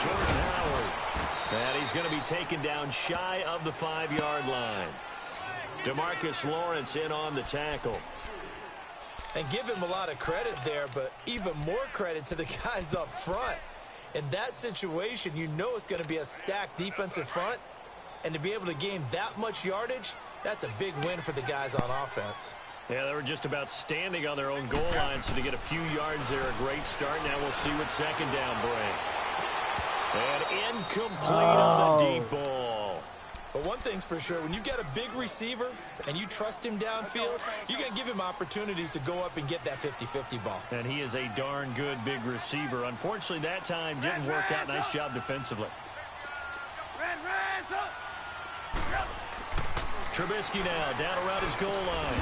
Jordan Howard. And he's going to be taken down shy of the 5-yard line. DeMarcus Lawrence in on the tackle. And give him a lot of credit there, but even more credit to the guys up front. In that situation, you know it's going to be a stacked defensive front. And to be able to gain that much yardage, that's a big win for the guys on offense. Yeah, they were just about standing on their own goal line, so to get a few yards there, a great start. Now we'll see what second down brings. And incomplete on the deep ball. But one thing's for sure, when you get a big receiver and you trust him downfield, you're going to give him opportunities to go up and get that 50-50 ball. And he is a darn good big receiver. Unfortunately, that time didn't work out. Nice job defensively. Trubisky now down around his goal line.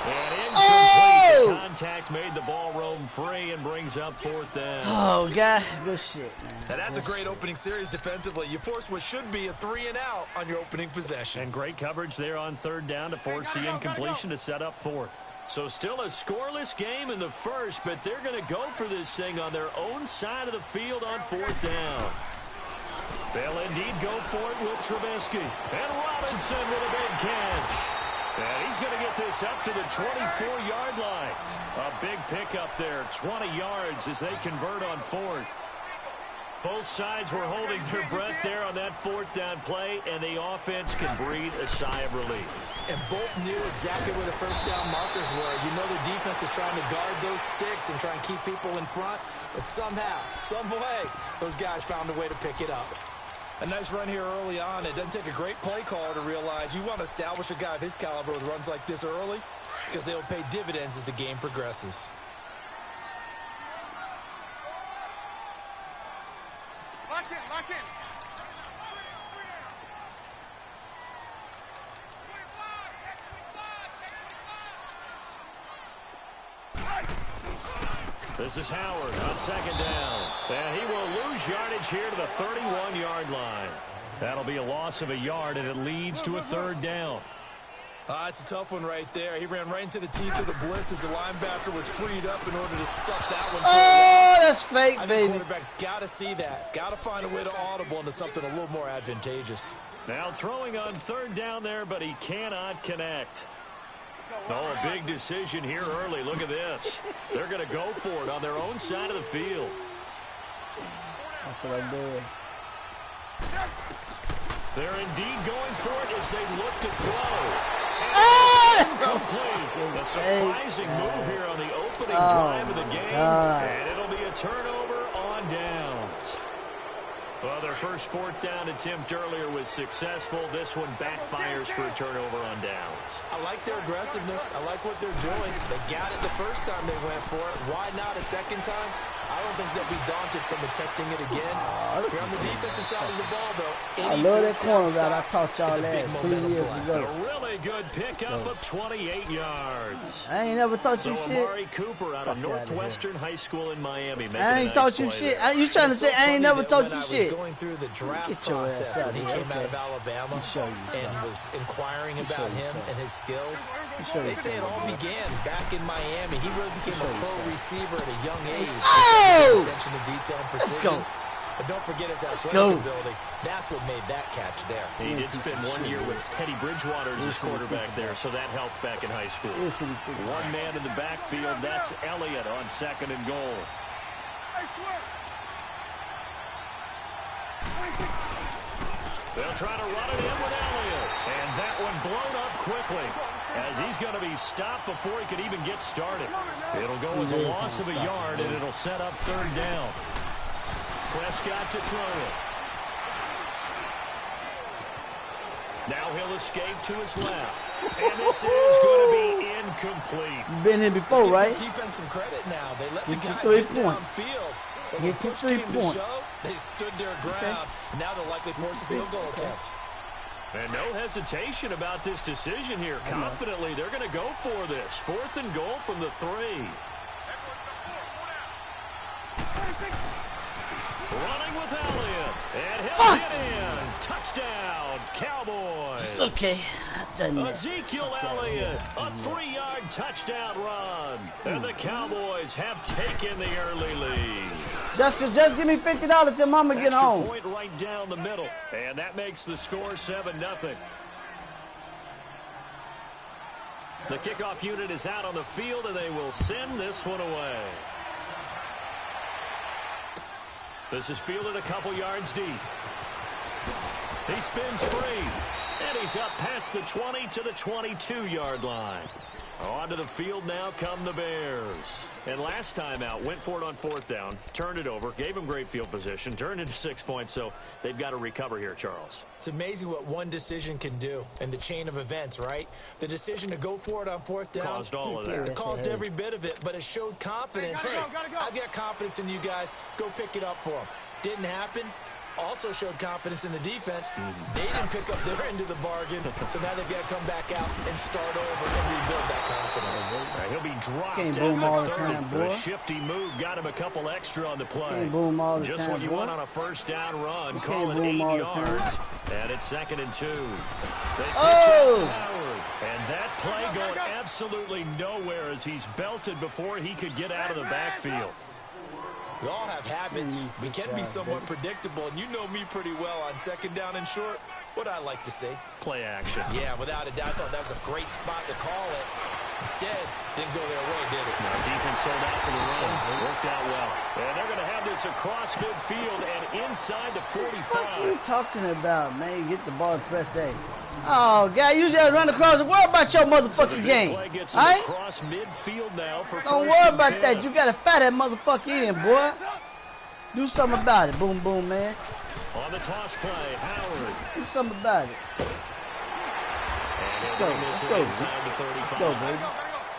And incomplete. The contact made the ball roam free and brings up 4th down. Oh, God. Good shit, man. Now, that's a great opening series defensively. You force what should be a 3-and-out on your opening possession. And great coverage there on 3rd down to force the incompletion to set up 4th. So still a scoreless game in the first, but they're going to go for this thing on their own side of the field on 4th down. They'll indeed go for it with Trubisky. And Robinson with a big catch. And he's going to get this up to the 24-yard line. A big pickup there, 20 yards as they convert on 4th. Both sides were holding their breath there on that 4th down play, and the offense can breathe a sigh of relief. And both knew exactly where the first down markers were. You know the defense is trying to guard those sticks and try and keep people in front, but somehow, some way, those guys found a way to pick it up. A nice run here early on. It doesn't take a great play caller to realize you want to establish a guy of his caliber with runs like this early because they'll pay dividends as the game progresses. Lock in, lock in. This is Howard on 2nd down. And he will lose yardage here to the 31-yard line. That'll be a loss of a yard, and it leads to a 3rd down. It's a tough one right there. He ran right into the teeth of the blitz as the linebacker was freed up in order to stuff that one. Oh, that's fake, I baby. think quarterbacks got to see that. Got to find a way to audible into something a little more advantageous. Now throwing on 3rd down there, but he cannot connect. Oh, a big decision here early. Look at this. They're going to go for it on their own side of the field. That's what I did. They're indeed going for it as they look to throw. Incomplete. A surprising move here on the opening drive of the game. And it'll be a turnover on downs. Well, their first 4th down attempt earlier was successful. This one backfires for a turnover on downs. I like their aggressiveness. I like what they're doing. They got it the first time they went for it. Why not a second time? I don't think they'll be daunted from attempting it again. If you're on the defensive side of the ball, though, I love that corner route. I caught y'all that 2 years ago. A really good pickup of 28 yards. I ain't never taught you shit. Amari Cooper out of Northwestern High School in Miami. I ain't taught you shit. You trying to say I ain't never taught you shit? Going through the draft process when he came out of Alabama and was inquiring about him and his skills. They say it all began back in Miami. He really became a pro receiver at a young age. Attention to detail and precision. But don't forget his athletic ability. That's what made that catch there. He did spend 1 year with Teddy Bridgewater as his quarterback there, so that helped back in high school. One man in the backfield. That's Elliott on 2nd and goal. They'll try to run it in with Elliott. And that one blown up quickly as he's going to be stopped before he can even get started. It'll go as a loss of a yard, and it'll set up 3rd down. Prescott to throw it. Now he'll escape to his left. And this is going to be incomplete. You've been here before, right? Let's give this defense some credit now. They let the guys get downfield. But when push came to shove, they stood their ground. And now they'll likely force a field goal attempt. And no hesitation about this decision here. Confidently, they're going to go for this. 4th and goal from the 3. Running with Elliott. And he'll get in. Touchdown, Cowboys. Okay. Ezekiel Elliott, a 3-yard touchdown run. And the Cowboys have taken the early lead. Just give me $50 till Mama get Extra home. point right down the middle. And that makes the score 7-0. The kickoff unit is out on the field, and they will send this one away. This is fielded a couple yards deep. He spins free, and he's up past the 20 to the 22-yard line. Onto the field now come the Bears. And last time out, went for it on 4th down, turned it over, gave him great field position, turned into 6 points, so they've got to recover here, Charles. It's amazing what one decision can do in the chain of events, right? The decision to go for it on 4th down caused all of that. It caused every bit of it, but it showed confidence. Hey, I've got confidence in you guys. Go pick it up for them. Didn't happen. Also showed confidence in the defense. They didn't pick up their end of the bargain, so now they've got to come back out and start over and rebuild that confidence. He'll be dropped at the 30. The shifty move got him a couple extra on the play. Just what you want on a 1st down run. Call it 8 yards, and it's 2nd and 2. They pitch out to Howard, and that play going absolutely nowhere as he's belted before he could get out of the backfield. We all have habits. We can be somewhat predictable, and you know me pretty well on 2nd down and short. What I like to say? Play action. Yeah, without a doubt. I thought that was a great spot to call it. Instead, didn't go their way, did it? No, defense sold out for the run. Worked out well. And they're going to have this across midfield and inside the 45. What are you talking about, man? You get the ball pressed A. Oh, guy, you just run across the worry about your motherfucking game. Play gets all right? across midfield now for Don't worry about that. You got to fat that motherfucker in, boy. Do something about it. Boom, boom, man. On the toss play, Howard. Do something about it. And he'll bring this one inside the 35. Go, baby.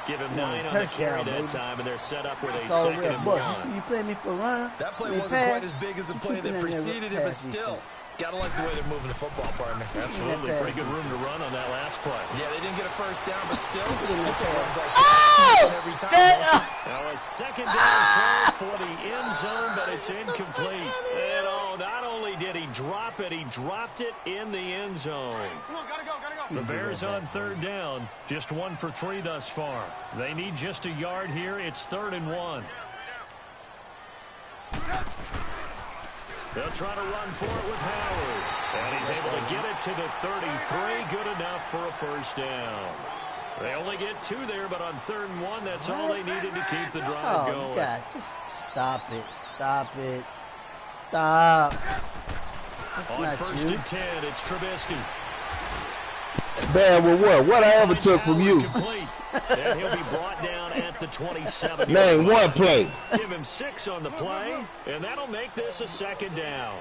Give him 9 on the carry that time, and they're set up with a 2nd and 1. You play me for a run. That play wasn't quite as big as the play that preceded it, but still. Gotta like the way they're moving the football, partner. Absolutely. Pretty good room to run on that last play. Yeah, they didn't get a 1st down, but still, you take runs like that every time. Now a 2nd down throw for the end zone, but it's incomplete. And not only did he drop it, he dropped it in the end zone. Come on, gotta go. The Bears on 3rd down, just 1 for 3 thus far. They need just a yard here. It's 3rd and 1. They'll try to run for it with Howard. And he's able to get it to the 33. Good enough for a 1st down. They only get 2 there, but on 3rd and 1, that's all they needed to keep the drive going. God. Stop it. Stop it. Stop. On 1st and 10, it's Trubisky. Bad with what? What I ever took from you? And he'll be brought down at the 27. Name one play. Give him 6 on the play, and that'll make this a 2nd down.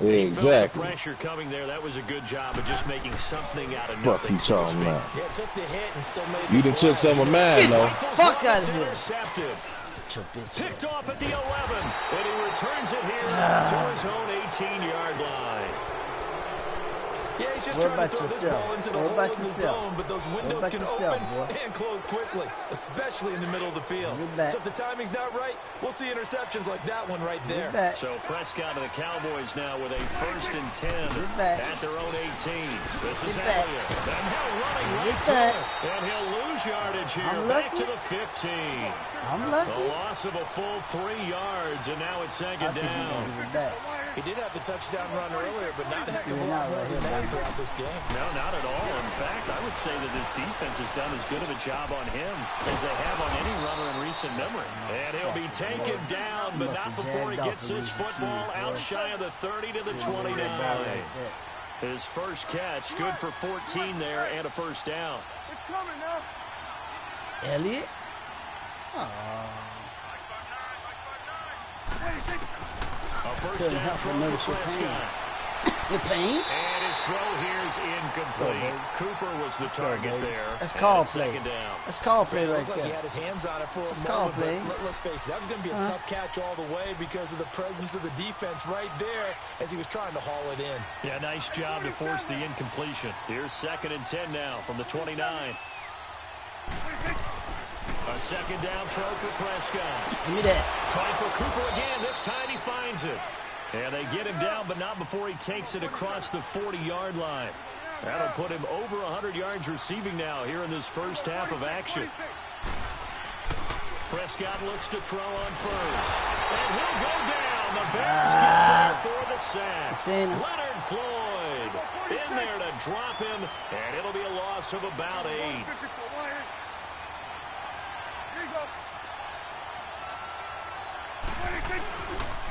Exactly. The pressure coming there. That was a good job of just making something out of nothing. Fuck you talking about? Yeah, took the hit and still made You done took some of mine, though. Fuck out of here. Intercepted. Picked off at the 11, and he returns it here to his own 18-yard line. Yeah, he's just trying to throw this ball into the hole in the zone, but those windows can open and close quickly, especially in the middle of the field. So if the timing's not right, we'll see interceptions like that one right there. So Prescott and the Cowboys now with a 1st and 10 at their own 18. This is Elliott. And he'll running right through, and he'll lose yardage here. Back to the 15. I'm lucky. The loss of a full 3 yards, and now it's 2nd down. He did have the touchdown run earlier, but not a heck of a lot more than that throughout this game. No, not at all. In fact, I would say that this defense has done as good of a job on him as they have on any runner in recent memory. And he'll be taken down, but not before he gets this football out shy of the 30 to the 29. His first catch, good for 14 there and a 1st down. It's coming now. Elliott? A 1st down throw for Prescott. And his throw here is incomplete. Cooper was the target there. That's call play. 2nd down. That's call play right there. He had his hands on it for a moment, but let's face it, that was going to be a tough catch all the way because of the presence of the defense right there as he was trying to haul it in. Yeah, nice job to force the incompletion. Here's 2nd and 10 now from the 29. A 2nd down throw for Prescott. Give me that. Trying for Cooper again. This time he finds it. And they get him down, but not before he takes it across the 40-yard line. That'll put him over 100 yards receiving now here in this first half of action. Prescott looks to throw on first. And he'll go down. The Bears get there for the sack. Leonard Floyd in there to drop him, and it'll be a loss of about 8.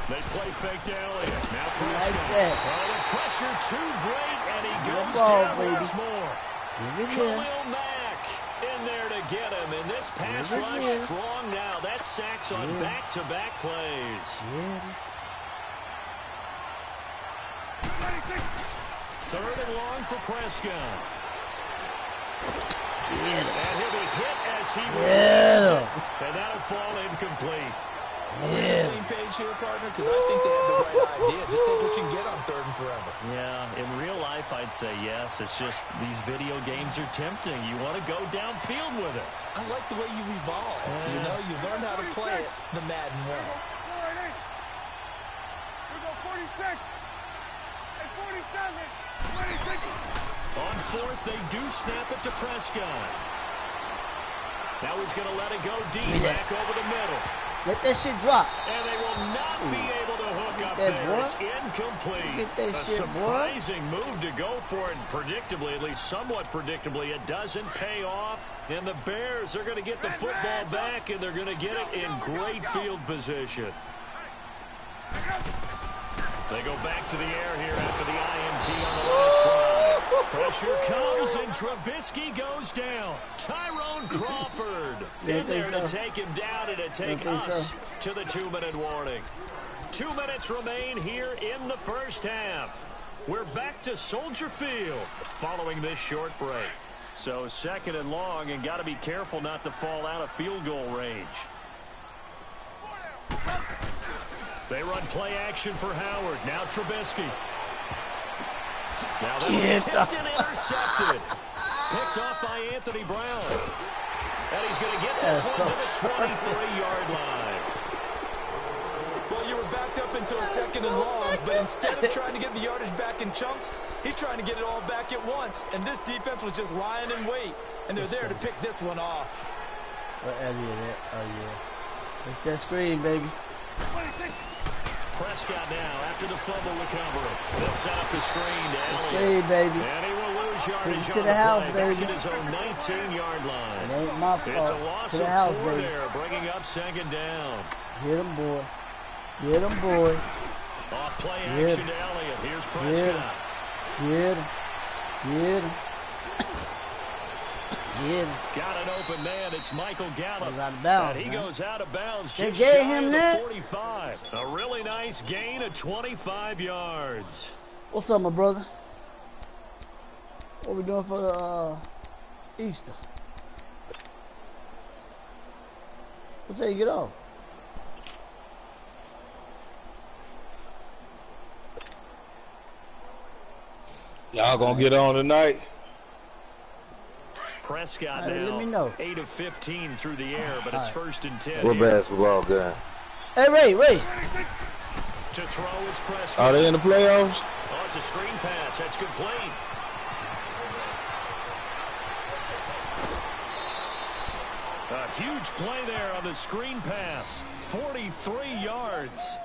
They play fake to Elliott. Now Prescott. Oh, the pressure too great, and he goes down once more. Khalil Mack in there to get him, and this pass rush strong now. That sacks on back-to-back plays. Third and long for Prescott. And he'll be hit as he releases it, and that'll fall incomplete. Are we on the same page here, partner? Because I think they have the right idea. Just take what you can get on 3rd and forever. Yeah, in real life, I'd say yes. It's just these video games are tempting. You want to go downfield with it. I like the way you've evolved. You know, you've learned how to play it the Madden way. We go 46 and 47, 26. On 4th, they do snap it to Prescott. Now he's going to let it go deep, back over the middle. Let that shit drop. And they will not be able to hook up there. It's incomplete. A surprising move to go for it. Predictably, at least somewhat predictably, it doesn't pay off. And the Bears are going to get the football back, and they're going to get it in great field position. They go back to the air here after the INT on the last drive. Pressure comes, and Trubisky goes down. Tyrone Crawford in there to take him down and to take us to the 2-minute warning. 2 minutes remain here in the first half. We're back to Soldier Field following this short break. So 2nd and long, and got to be careful not to fall out of field goal range. They run play action for Howard. Now Trubisky. Now they'll be tipped and intercepted. Picked off by Anthony Brown. And he's going to get this one to the 23-yard line. Well, you were backed up into a 2nd and long, but instead of trying to get the yardage back in chunks, he's trying to get it all back at once. And this defense was just lying in wait, and they're there to pick this one off. What Elliott at? Oh, yeah. It's that screen, baby. Prescott now after the fumble recovery. They'll set up the screen to Elliott. Screen, baby. And he will lose yardage on the house, play. baby. Back at his own 19-yard line. It ain't my fault. It's a loss of 4 there, bringing up 2nd down. Get him, boy. Get him, boy. Off play action to Elliott. Here's Prescott. Get him. Get him. Get him. Got an open man. It's Michael Gallup. He's out of bounds, and he goes out of bounds they just gave shy him of the that? 45. A really nice gain of 25 yards. What's up, my brother? What we doing for Easter? What day you get off? Y'all gonna get on tonight? Prescott Right, let me know. now 8 of 15 through the air, but it's 1st and 10. What basketball game? Hey, Ray. To throw is Prescott. Are they in the playoffs? Oh, it's a screen pass. That's complete. A huge play there on the screen pass. 43 yards.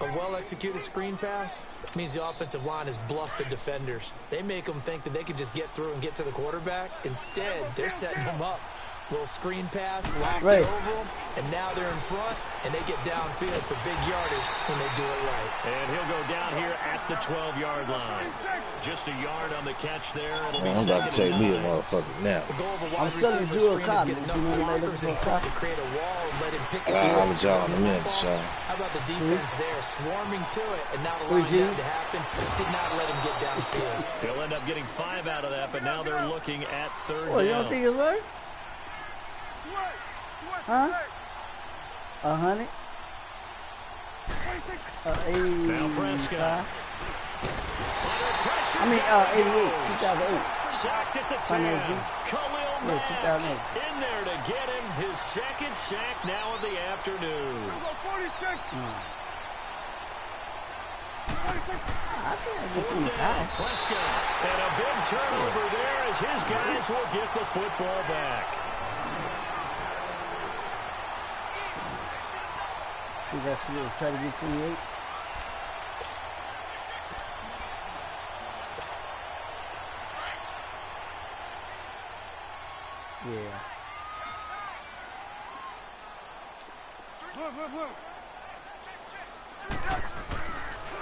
A well-executed screen pass means the offensive line has bluffed the defenders. They make them think that they can just get through and get to the quarterback. Instead, they're setting them up. Little screen pass, locked it over them, and now they're in front, and they get downfield for big yardage when they do it right. And he'll go down here at the 12-yard line. Just a yard on the catch there. It'll be I'm about to take 2nd me a and 9. motherfucker now. The goal of a I'm wide still receiver a screen is cop. get enough blockers in front to create a wall and let him pick his I'll holler at y'all in a minute, football. son. How about the defense there, sworming to it and not allowing that to happen? Did not let him get downfield. He'll end up getting 5 out of that, but now they're looking at 3rd Oh, you down. don't think it's right? Huh? 100? 80. Now Prescott. Under pressure. 88. 2008. Sacked at the 10. Khalil Mack 2008. in there to get him his 2nd sack now of the afternoon. I think I get Fourth down, Prescott. And a big turnover there as his guys will get the football back. See, that's good. Try to get 28. Yeah.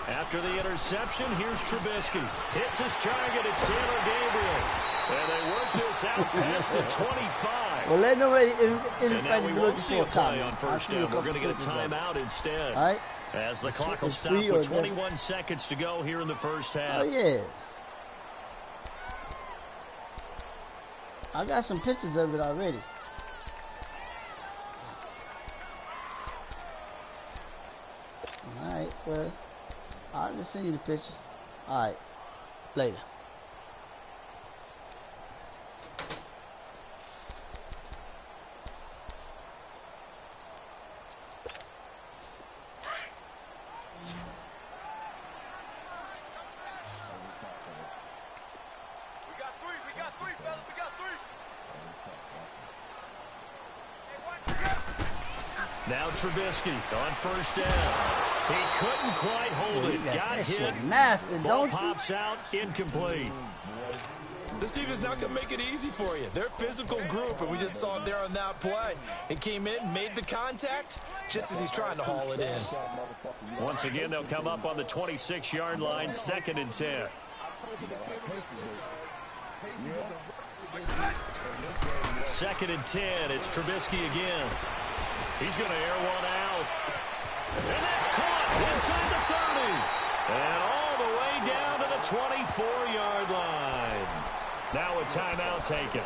After the interception, here's Trubisky. Hits his target. It's Taylor Gabriel. And they work this out past the 25. Well, let nobody and now we won't see a play on first down. We're going to get a timeout instead. All right. As the clock will stop with 21 seconds to go here in the first half. Oh, yeah. I got some pictures of it already. All right, well, I'll just send you the pictures. All right, later. Now Trubisky on first down. He couldn't quite hold it. Got hit. Ball pops out, incomplete. This team is not going to make it easy for you. They're a physical group, and we just saw it there on that play. It came in, made the contact, just as he's trying to haul it in. Once again, they'll come up on the 26-yard line, 2nd and 10. Second and 10, it's Trubisky again. He's going to air one out. And that's caught inside the 30. And all the way down to the 24-yard line. Now a timeout taken.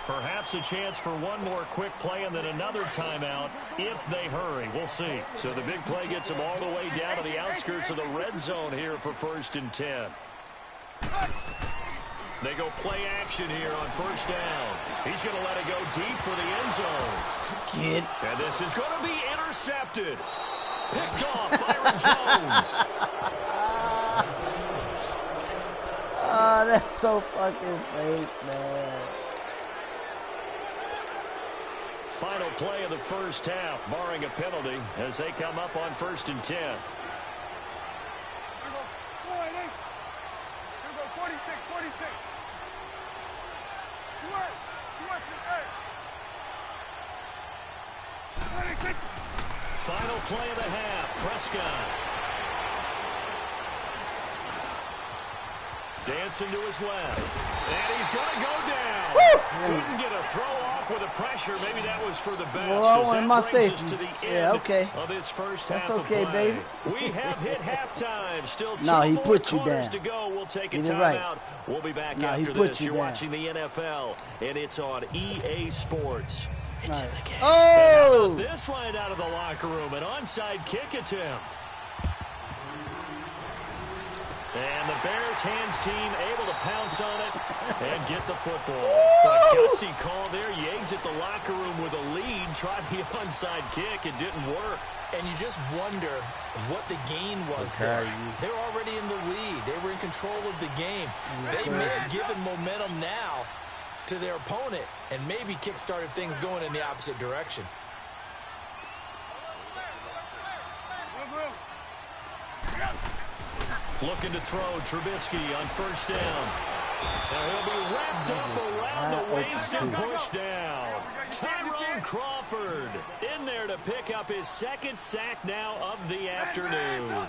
Perhaps a chance for one more quick play and then another timeout if they hurry. We'll see. So the big play gets them all the way down to the outskirts of the red zone here for 1st and 10. They go play action here on first down. He's going to let it go deep for the end zone. And this is going to be intercepted. Picked off Byron Jones. Oh, that's so fucking fake, man. Final play of the first half, barring a penalty, as they come up on 1st and 10. 46. Final play of the half, Prescott. Dancing to his left. And he's going to go down. Woo! Couldn't get a throw off with the pressure. Maybe that was for the best. Well, as that brings us to the end of this first half of play. Baby. We have hit halftime. Still two more quarters to go. We'll take a timeout. We'll be back after this. You're watching the NFL, and it's on EA Sports. It's in the game. Oh! And how about this right out of the locker room? An onside kick attempt. And the Bears hands team able to pounce on it and get the football. A gutsy call there. Yates at the locker room with a lead. Tried the onside kick. It didn't work. And you just wonder what the gain was there. They're already in the lead. They were in control of the game. They may have given momentum now to their opponent and maybe kick-started things going in the opposite direction. Looking to throw Trubisky on first down. And he'll be wrapped up around the waist and pushed down. Tyrone Crawford in there to pick up his 2nd sack now of the afternoon.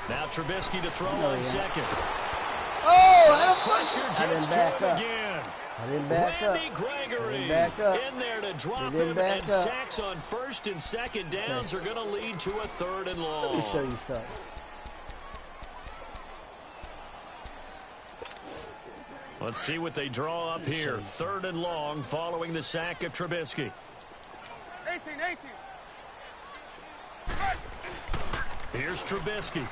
Now Trubisky to throw on 2nd. Oh, pressure gets to him again. Randy Gregory in there to drop him, and sacks on 1st and 2nd downs are going to lead to a 3rd and long. Let me show you something. Let's see what they draw up here. 3rd and long following the sack of Trubisky. 18. Here's Trubisky.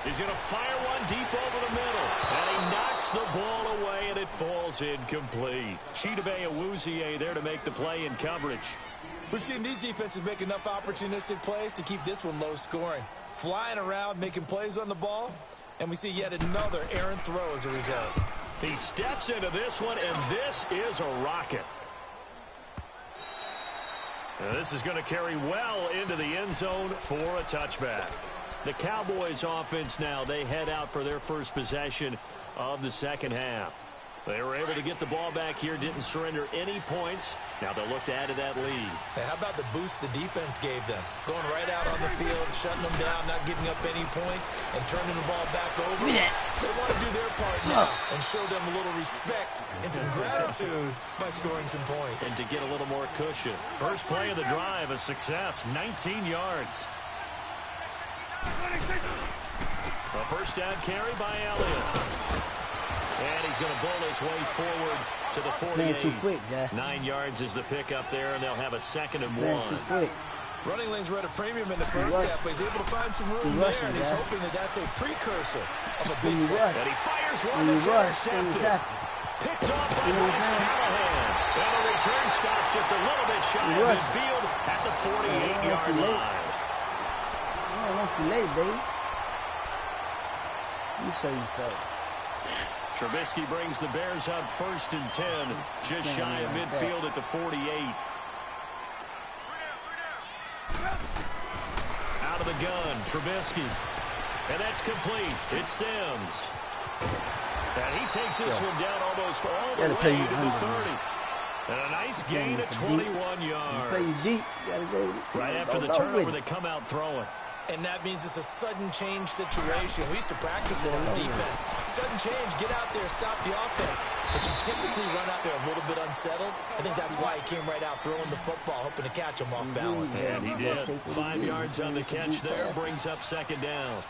He's going to fire one deep over the middle. And he knocks the ball away, and it falls incomplete. Chidobe Awuzie there to make the play in coverage. We've seen these defenses make enough opportunistic plays to keep this one low scoring. Flying around, making plays on the ball, and we see yet another errant throw as a result. He steps into this one, and this is a rocket. Now this is going to carry well into the end zone for a touchback. The Cowboys offense now, they head out for their first possession of the second half. They were able to get the ball back here, didn't surrender any points. Now they'll look to add to that lead. Hey, how about the boost the defense gave them? Going right out on the field, shutting them down, not giving up any points, and turning the ball back over. They want to do their part now and show them a little respect and some gratitude by scoring some points. And to get a little more cushion. First play of the drive, a success, 19 yards. A first down carry by Elliott. And he's going to bull his way forward to the 48. Too quick, 9 yards is the pickup there, and they'll have a second and Man, one. too quick. Running lanes were at a premium in the first half, but he's able to find some room there, and he's hoping that that's a precursor of a big set. And he fires one that's intercepted. Picked off by Bryce Callahan. And the return stops just a little bit shy of midfield at the 48-yard line. Yeah, not too late, baby. You show yourself. Trubisky brings the Bears up 1st and 10, just shy of midfield at the 48. Out of the gun, Trubisky. And that's complete. It's Sims. And he takes this one down almost all the way to the 30. And a nice gain of 21 yards. Right after the turnover, they come out throwing. And that means it's a sudden change situation. We used to practice it on defense. Sudden change, get out there, stop the offense. But you typically run out there a little bit unsettled. I think that's why he came right out throwing the football, hoping to catch him off balance. And he did. 5 yards on the catch there, brings up second down.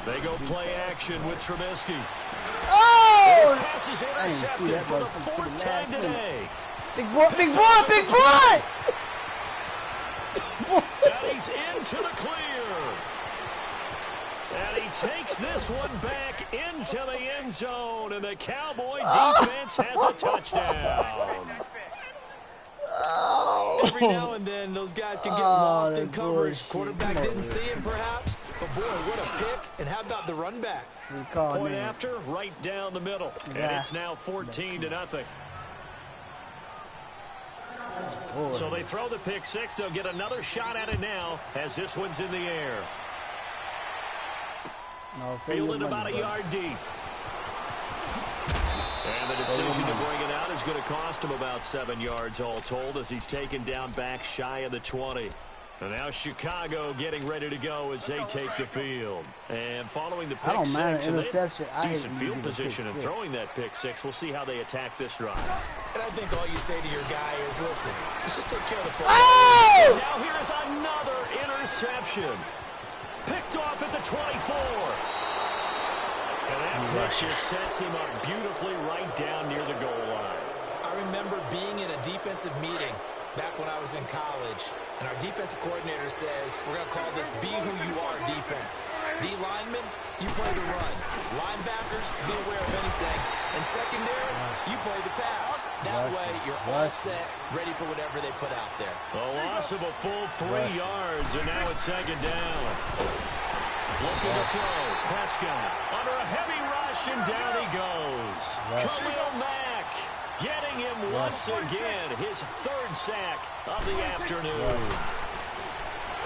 They go play action with Trubisky. Oh! His pass is intercepted for the 4th time today. Big boy, big boy, big boy! And he's into the clear. And he takes this one back into the end zone, and the Cowboy defense has a touchdown. Every now and then, those guys can get lost in coverage. Quarterback didn't see him, perhaps. But, boy, what a pick. And how about the run back? Point after, right down the middle. And it's now 14-0. So they throw the pick six. They'll get another shot at it now as this one's in the air. Fielding about a yard deep. And the decision to bring it out is going to cost him about 7 yards all told as he's taken down back shy of the 20. And now Chicago getting ready to go as they take the field. And following the pick six, interception. Decent field position and throwing that pick six. We'll see how they attack this drive. And I think all you say to your guy is, listen, let's just take care of the play. Oh! Now here is another interception. Picked off at the 24. And that pitch just sets him up beautifully right down near the goal line. I remember being in a defensive meeting back when I was in college, and our defensive coordinator says, we're going to call this Be Who You Are defense. D linemen, you play the run. Linebackers, be aware of anything. And secondary, you play the pass. That way, you're all set, ready for whatever they put out there. A loss of a full 3 yards, and now it's second down. Looking to throw. Prescott under a heavy rush, and down he goes. Khalil Mack getting him once again, his 3rd sack of the afternoon.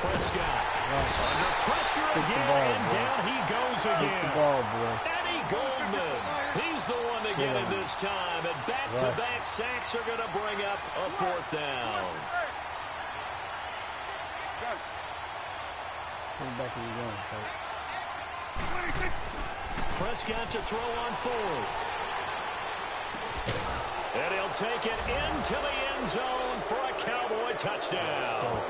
Prescott under pressure again, and down he goes again. Eddie Goldman, he's the one to get him this time, and back-to-back sacks are going to bring up a 4th down. Prescott to throw on 4th. And he'll take it into the end zone for a Cowboy touchdown.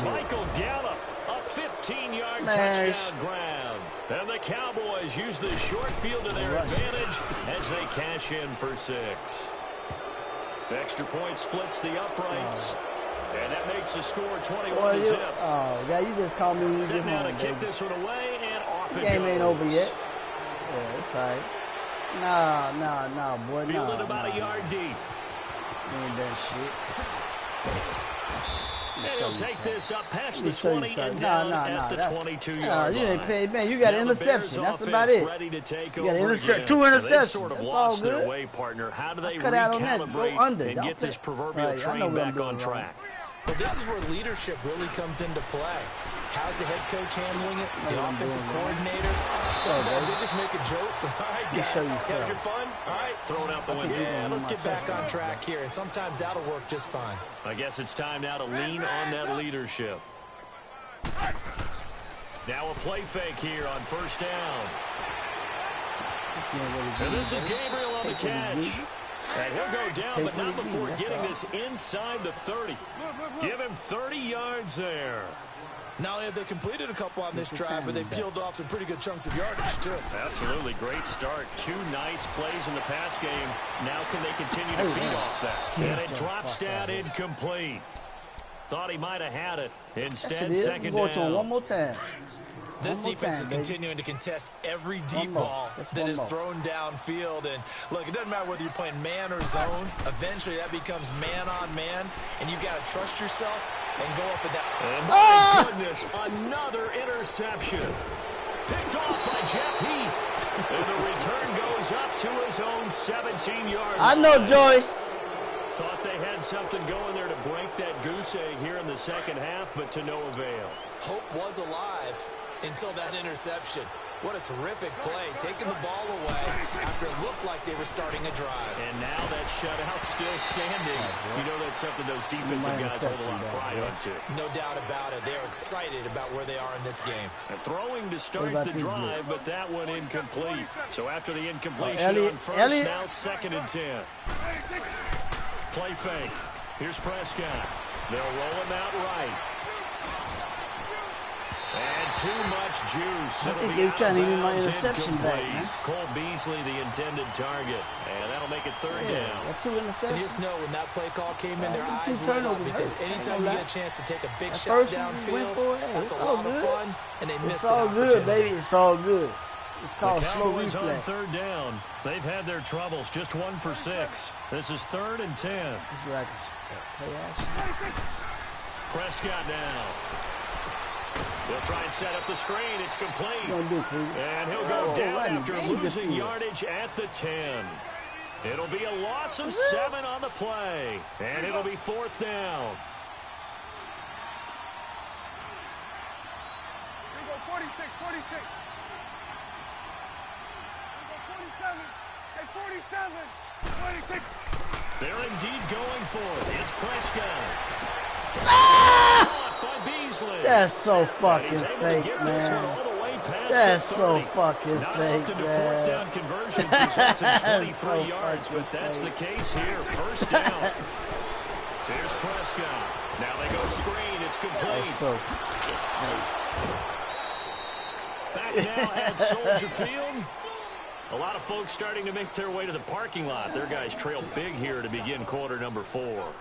Michael Gallup, a 15-yard touchdown grab. And the Cowboys use the short field to their advantage as they cash in for 6. Extra point splits the uprights. And that makes the score 21-0. Oh, God, you just called me. Sitting down to kick this one away, and off it goes. Game ain't over yet. Yeah, it's all right. No, boy, no. Fielded about a yard deep. ain't that shit. And he'll take this up past the 20 and down at the 22-yard you ain't line. paid, man. You got an interception. That's about it. Ready to take You got over two again. interceptions. They've sort of That's lost all their good. way, partner. How do they Cut out on that. Go recalibrate under. and Don't get this play. proverbial Right, I know train what I'm back doing on wrong. track? But this is where leadership really comes into play. How's the head coach handling it? The offensive coordinator? Sometimes they just make a joke. All right, guys, had your fun? All right, Throw it out the window. yeah, let's get back on track here. And sometimes that'll work just fine. I guess it's time now to lean on that leadership. Now a play fake here on first down. And this is Gabriel on the catch. And he'll go down, but not before getting this inside the 30. Give him 30 yards there. Not only have they completed a couple on this drive, but they peeled off some pretty good chunks of yardage, too. Absolutely great start. 2 nice plays in the pass game. Now can they continue to feed off that? And it drops down incomplete. Thought he might have had it. Instead, second down. One more time. This defense is continuing to contest every deep ball that is thrown downfield. And, look, it doesn't matter whether you're playing man or zone. Eventually, that becomes man-on-man, and you've got to trust yourself and go up and down. And my goodness, another interception. Picked off by Jeff Heath. And the return goes up to his own 17-yard line. I know, Joey. Thought they had something going there to break that goose egg here in the second half, but to no avail. Hope was alive until that interception. What a terrific play, taking the ball away after it looked like they were starting a drive. And now that shutout still standing. You know that's something those defensive guys hold a lot of pride onto. No doubt about it. They're excited about where they are in this game. And throwing to start the drive, but that one incomplete. So after the incompletion on first, now second and 10. Play fake. Here's Prescott. They'll roll him out right. And too much juice. I think they're trying to give my interception back, man. Cole Beasley, the intended target. And that'll make it third down. That's 2 interceptions. And just know when that play call came in, their eyes two lit up turnovers because hurt. anytime you get a chance to take a big shot first one downfield, went for it. Hey, that's a it's all lot of good. fun, and they missed It's all an good, opportunity. baby. It's all good. It's The called slow Cowboys on reflex. third down. They've had their troubles. Just 1 for 6. This is third and 10. This is where I can play action. Prescott now. They'll try and set up the screen. It's complete. And he'll go down after losing yardage at the 10. It'll be a loss of 7 on the play. And it'll be fourth down. Here we go, 46, 46. Here we go, 47. Hey, 47. 26. They're indeed going for it. It's Prescott. By Beasley. That's so fucking He's able to fake, get this one man. all the way past That's the so 30. fucking Not fake, often do man. fourth down conversions result in 23 So yards, but fucking that's the fake. case here. First down. Here's Prescott. Now they go screen. It's complete. That's so Back now at Soldier Field. A lot of folks starting to make their way to the parking lot. Their guys trail big here to begin quarter number 4.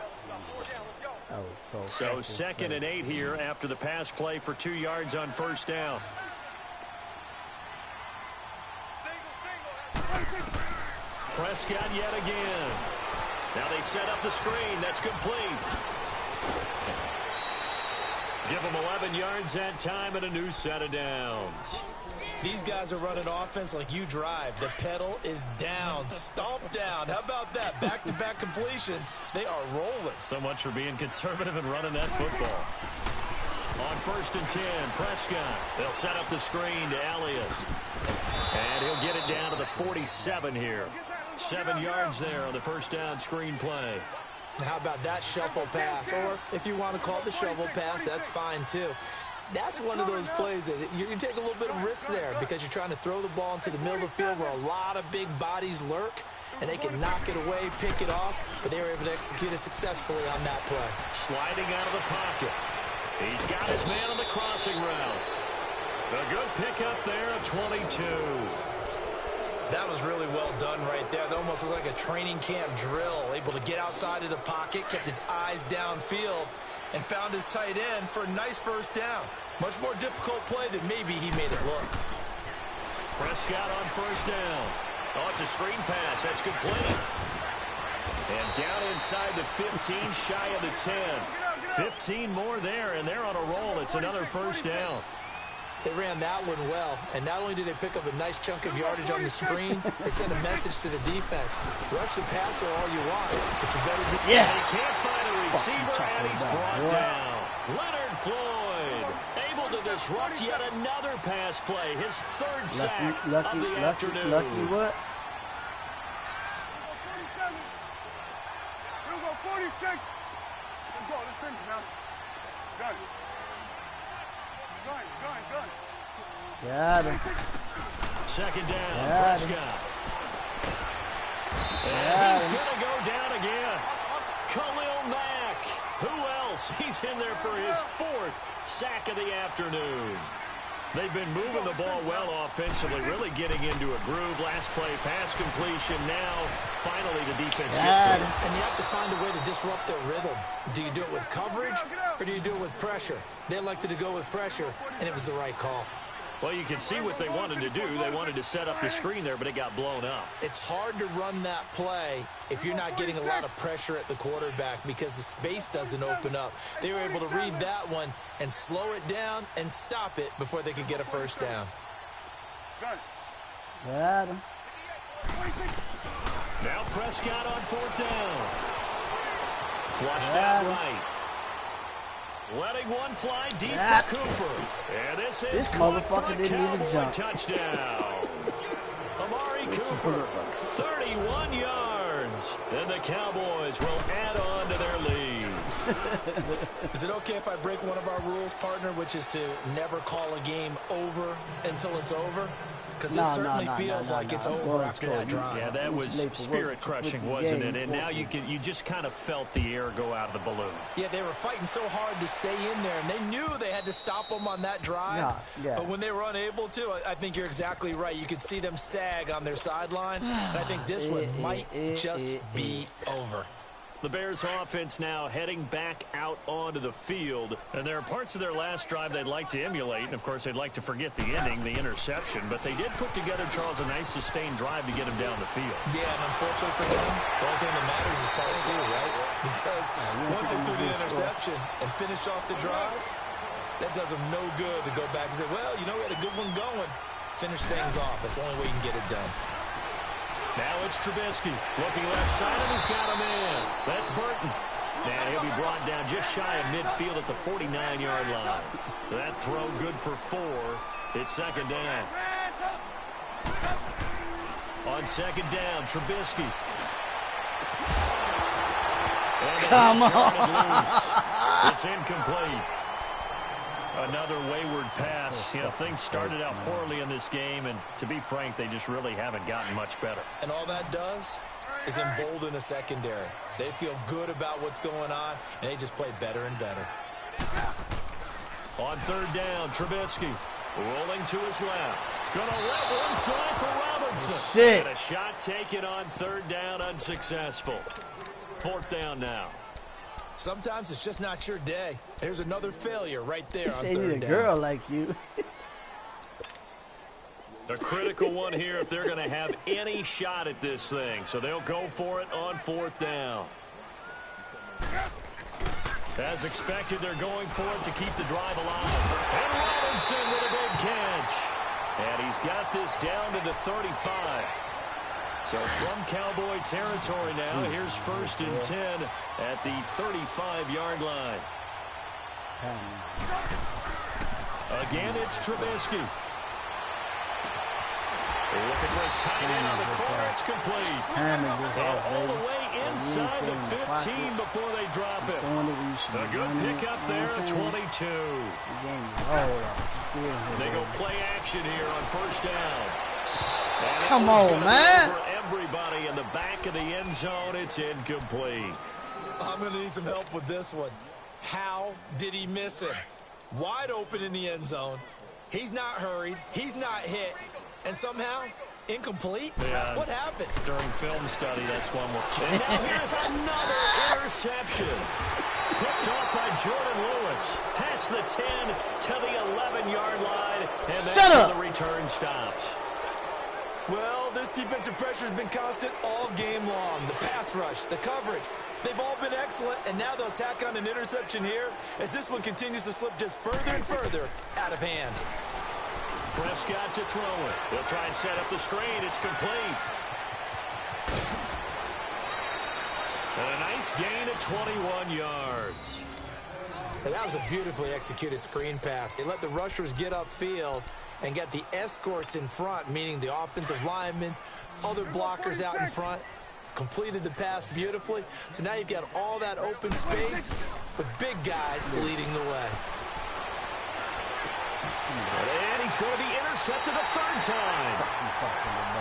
So second and 8 here after the pass play for 2 yards on first down. Prescott yet again. Now they set up the screen. That's complete. Give them 11 yards that time and a new set of downs. These guys are running offense like you drive. The pedal is down. Stomp down. How about that? Back-to-back completions. They are rolling. So much for being conservative and running that football. On first and 10, Prescott. They'll set up the screen to Elliott. And he'll get it down to the 47 here. 7 yards there on the first down screen play. How about that shuffle pass? Or if you want to call it the shovel pass, that's fine too. That's one of those plays that you're going to take a little bit of risk there because you're trying to throw the ball into the middle of the field where a lot of big bodies lurk, and they can knock it away, pick it off, but they were able to execute it successfully on that play. Sliding out of the pocket. He's got his man on the crossing route. A good pickup there at 22. That was really well done right there. That almost looked like a training camp drill. Able to get outside of the pocket, kept his eyes downfield, and found his tight end for a nice first down. Much more difficult play than maybe he made it look. Prescott on first down. Oh, it's a screen pass. That's complete. And down inside the 15, shy of the 10. 15 more there, and they're on a roll. It's another first down. They ran that one well, and not only did they pick up a nice chunk of yardage on the screen, they sent a message to the defense. Rush the passer all you want, but you better be... Yeah. And he can't find a receiver, and he's brought down. Leonard Floyd able to disrupt yet another pass play. His third sack of the afternoon. Lucky what? We'll go 46. Let's go. Let's finish now. Gun. Gun. Got him. Second down, Got him. Prescott. And he's going to go down again. Khalil Mack. Who else? He's in there for his fourth sack of the afternoon. They've been moving the ball well offensively, really getting into a groove. Last play, pass completion. Now, finally, the defense gets it. And you have to find a way to disrupt their rhythm. Do you do it with coverage, or do you do it with pressure? They elected to go with pressure, and it was the right call. Well, you can see what they wanted to do. They wanted to set up the screen there, but it got blown up. It's hard to run that play if you're not getting a lot of pressure at the quarterback because the space doesn't open up. They were able to read that one and slow it down and stop it before they could get a first down. Got him. Now Prescott on fourth down. Flushed out right. Letting one fly deep for Cooper. And this is motherfucker didn't even jump. Touchdown. Amari Cooper, 31 yards. And the Cowboys will add on to their lead. Is it okay if I break one of our rules, partner, which is to never call a game over until it's over? Because it certainly feels like it's over after that drive. Yeah, that was spirit-crushing, wasn't it? And now you just kind of felt the air go out of the balloon. Yeah, they were fighting so hard to stay in there, and they knew they had to stop them on that drive. But when they were unable to, I think you're exactly right. You could see them sag on their sideline, and I think this one might just be over. The Bears offense now heading back out onto the field. And there are parts of their last drive they'd like to emulate. And, of course, they'd like to forget the ending, the interception. But they did put together, Charles, a nice sustained drive to get him down the field. Yeah, and unfortunately for them, the only thing that matters is part two, right? Because once they threw the interception and finished off the drive, that does them no good to go back and say, well, you know, we had a good one going. Finish things off. That's the only way you can get it done. Now it's Trubisky looking left side, and he's got him in. That's Burton. And he'll be brought down just shy of midfield at the 49-yard line. That throw good for 4. It's second down. On second down, Trubisky. Come on. It's incomplete. Another wayward pass. You know, things started out poorly in this game, and to be frank, they just really haven't gotten much better. And all that does is embolden a secondary. They feel good about what's going on, and they just play better and better. On third down, Trubisky rolling to his left. Gonna let one fly for Robinson. And a shot taken on third down, unsuccessful. Fourth down now. Sometimes it's just not your day. There's another failure right there on they third need a down. girl like you. A critical one here if they're going to have any shot at this thing. So they'll go for it on fourth down. As expected, they're going for it to keep the drive alive. And Robinson with a big catch. And he's got this down to the 35. So from Cowboy territory now, here's first and 10 at the 35-yard line. Again, it's Trubisky. Looking for his tight end on the corner. It's complete. And all the way inside the 15 before they drop it. A good pickup there at 22. They go play action here on first down. Come on, man. Everybody in the back of the end zone. It's incomplete. I'm going to need some help with this one. How did he miss it? Wide open in the end zone. He's not hurried. He's not hit. And somehow, incomplete? Yeah. What happened? During film study, that's one more. And now here's another interception. Picked off by Jordan Lewis. Past the 10 to the 11-yard line. And that's where the return stops. Well, this defensive pressure has been constant all game long. The pass rush, the coverage, they've all been excellent, and now they'll tack on an interception here as this one continues to slip just further and further out of hand. Prescott to throw it. They'll try and set up the screen. It's complete. And a nice gain of 21 yards. And that was a beautifully executed screen pass. They let the rushers get upfield and get the escorts in front, meaning the offensive linemen, other blockers out in front, completed the pass beautifully. So now you've got all that open space with big guys leading the way. And he's going to be intercepted a third time.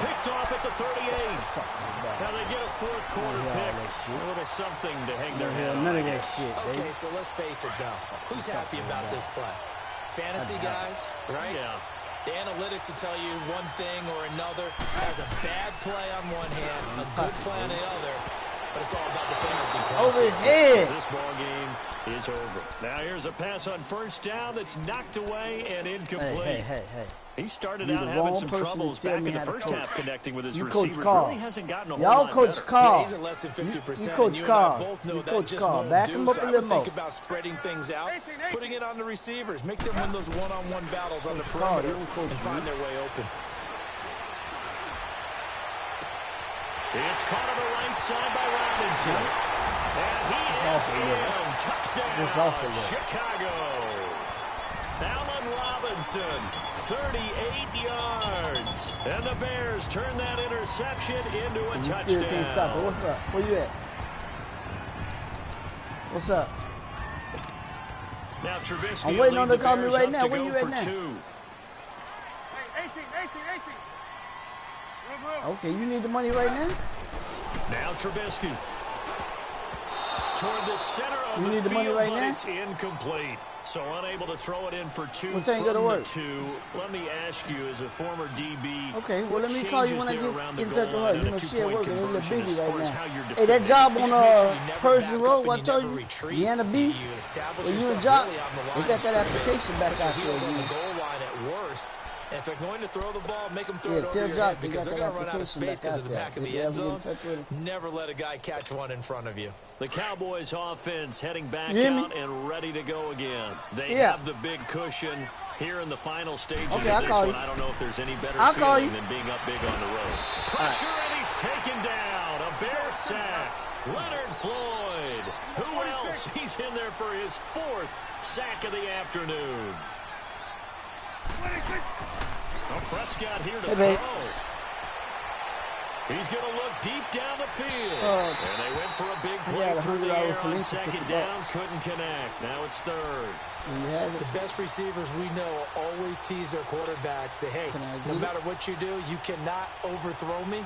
Picked off at the 38. Now they get a fourth quarter pick. A little something to hang their head on. None of that shit, baby. Okay, so let's face it, though. Who's happy about this play? Fantasy guys, right? Yeah. The analytics will tell you one thing or another. Has a bad play on one hand, a good play on the other, but it's all about the fantasy points. Over here. This ball game is over. Now here's a pass on first down that's knocked away and incomplete. Hey. He started You out the having wrong some person troubles to tell back me in the how to first coach. half connecting with his You coach receivers. Carl. Really hasn't gotten a whole Y'all lot coach better. Carl. Yeah, he's at less than 50%. You coach and you and I Carl. both know You that coach just Carl. won't Back do. him up So a I little would more. think about spreading things out, putting it on the receivers, make them win those one-on-one battles on the Carl, perimeter you coach and find their way open. It's caught on the right side by Robinson. And he is in. Touchdown, Chicago. Allen Robinson, 38 yards. And the Bears turn that interception into a You still can't stop it. touchdown. What's up? Where you at? What's up? Now Trubisky I'm will waiting lead on to the call me Bears right up now. to Where go you at for now? 2. Hey, 18. Room. Okay, you need the money right now? Now Trubisky. Toward the center of You the need the money field, right but now? it's incomplete. So unable to throw it in for 2 What from ain't gonna the work? 2. Let me ask you, as a former DB, Okay, well, what let me call you changes when I there get around the in goal touch with her. line You on a know, she at two-point work and they a little conversion busy as right far as now. how you're Hey, that defending? job You on just make sure you never Persian back Road, up what I and you told never you, retreat. Deanna B, You establish when you yourself and Jock, really on the they line got of that scrimmage, application back put your out there heels on the again. goal line at worst. And if they're going to throw the ball, make them throw Yeah, it over tell your Jock head they because got they're that going to run out of application space back because out of the there. back of Did the you end ever get in zone. touch with him? Never let a guy catch one in front of you. The Cowboys offense heading back You hear me? out and ready to go again. They Yeah. have the big cushion here in the final stages Okay, of I'll this call one. you. I don't know if there's any better I'll call feeling you. than being up big on the road. Pressure, and he's taken down. A Bear sack. Leonard Floyd. Who else? He's in there for his 4th sack of the afternoon. Well, Prescott here to Hey, throw. babe. He's going to look deep down the field. Oh. And they went for a big Yeah, play the through the $100 air for on Lincoln second $50. down. Couldn't connect. Now it's 3rd. You have it? The best receivers we know always tease their quarterbacks that, hey, Can I no get it? matter what you do, you cannot overthrow me.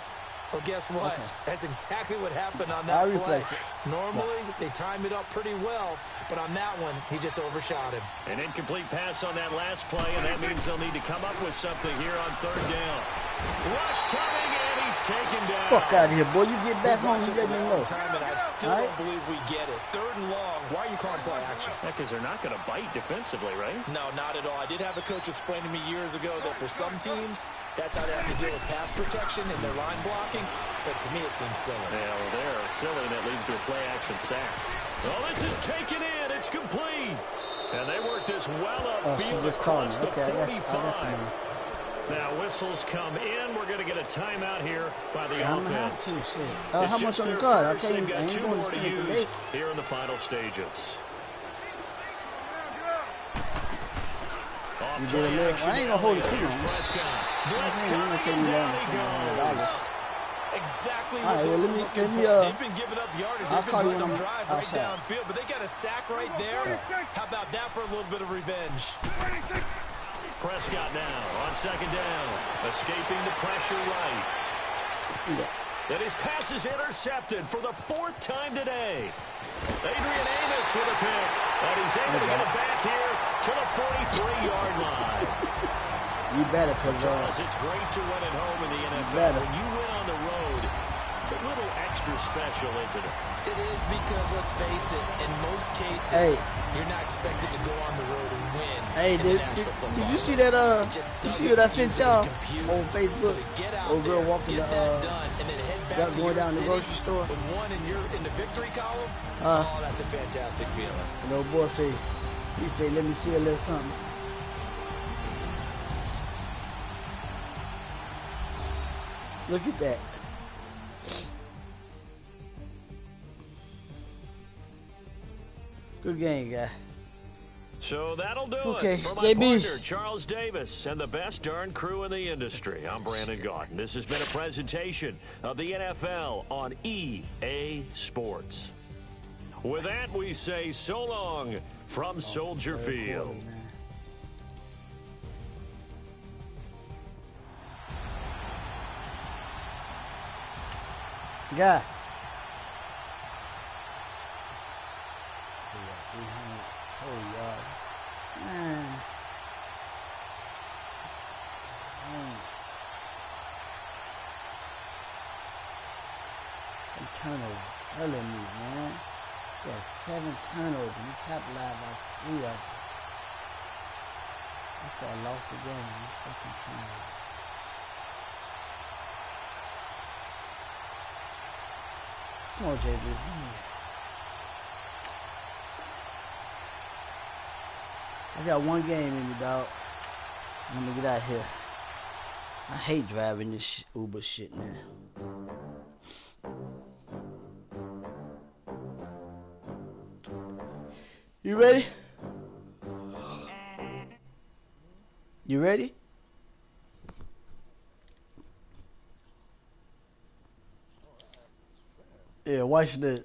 Well, guess what? Okay. That's exactly what happened on I'll that play. replace it. Normally, they time it up pretty well, but on that one, he just overshot him. An incomplete pass on that last play, and that means they'll need to come up with something here on 3rd down. Rush coming, and he's taken down. Fuck out of here, boy. You get back We've home, watched you this let a me long know. time, and I still All right. don't believe we get it. 3rd and long. Why are you calling play action? Because they're not going to bite defensively, right? No, not at all. I did have a coach explain to me years ago that for some teams, that's how they have to deal with pass protection and their line blocking. But to me, it seems silly. Yeah, well, they're silly, and it leads to a play-action sack. Oh, this is taken in. It's complete. And they work this well Oh, she upfield just called across me. the Okay, I got the 45. money. Now, whistles come in. We're going to get a timeout here by the I'm gonna have offense. to, shit. It's How much just on the their card? I'll first. tell you, They've I got ain't 2 going more to to spend use today. here in the final stages. Off You did a play little. action I ain't gonna hold it alley. too Here's long. Prescott. Blitz Okay, I'm gonna coming, take and you down long. he goes. Exactly All what right, they well, were let me- looking let me, for. They've been giving up yardage. I'll They've been call you letting when them I'm drive right outside. downfield. But they got a sack right there. How about that for a little bit of revenge? Prescott now on 2nd down. Escaping the pressure right. Yeah. And his pass is intercepted for the 4th time today. Adrian Amos with a pick. And he's able to get it back here to the 43-yard line. You better, cause Charles, it's great to win at home in the NFL. better. When you win on the road, It's a little extra special, isn't it? It is because, let's face it, in most cases, you're not expected to go on the road and win. Hey, did you see that? You see what I sent y'all on Facebook? Old girl walking going down the grocery store. With one in the victory column. Oh, that's a fantastic feeling. And old boy he said, let me see a little something. Look at that. Good game, guy. So that'll do it for my partner, Charles Davis, and the best darn crew in the industry. I'm Brandon Gaudin. This has been a presentation of the NFL on EA Sports. With that, we say so long from Soldier Field. Yeah. Man. Some turnovers killing me, man. Got 7 turnovers and we capitalized like 3 of them. That's why I lost the game. These fucking turnovers. Come on, JB. I got 1 game in me, dog. I'm gonna get out of here. I hate driving this Uber shit, man. You ready? You ready? Yeah, watch this.